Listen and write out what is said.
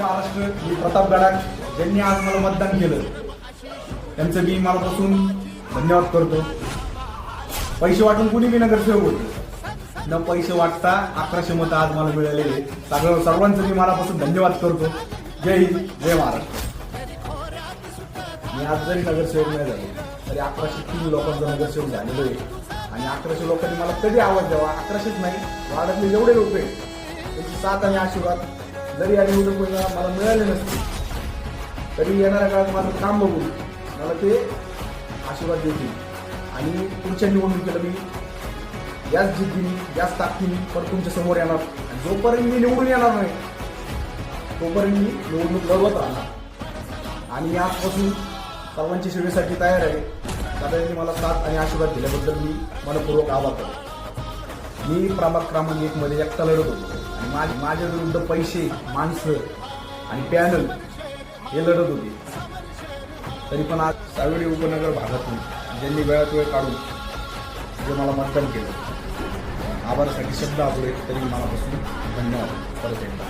महाराष्ट्र मी प्रताप गडाख ज्यांनी आज मला मतदान केलं त्यांचं मी मनापासून धन्यवाद करतो. पैसे वाटून कुणी बी नगरसेवक होते, न पैसे वाटता 1100 मतं आज मला मिळालेले. सर्वांचं मी मनापासून धन्यवाद करतो. जय हिंद, जय महाराष्ट्र. मी आज जरी नगरसेवक नाही झालो तरी 1103 लोकांचा नगरसेवक झालेलो आहे. आणि 1100 लोकांनी मला कधी आवाज द्यावा, 1100च नाही वार्डातले जेवढे लोक आहेत त्यांची साथ आणि आशीर्वाद जरी या निवडणुकीला मला मिळाले नसते तरी येणाऱ्या काळात माझं काम बघून मला ते आशीर्वाद देतील. आणि पुढच्या निवडणुकीला मी याच जिद्दीने याच ताकदीने पण तुमच्या समोर येणार. आणि जोपर्यंत मी निवडून येणार नाही तोपर्यंत मी निवडणूक लढवत राहणार. आणि याचपासून सर्वांच्या सेवेसाठी तयार आहे. सगळ्यांनी मला साथ आणि आशीर्वाद दिल्याबद्दल मी मनपूर्वक आभार करतो. मी प्रभाग क्रमांक 1 मध्ये एकटा लढत होतो आणि माझ्या विरुद्ध पैसे, माणसं आणि पॅनल हे लढत होते. तरी पण आज सावेडी उपनगर भागातून ज्यांनी वेळात वेळ काढून जे मला मतदान केलं, आभारासाठी शब्द अपुरे तरी मनापासून धन्यवाद परत एकदा.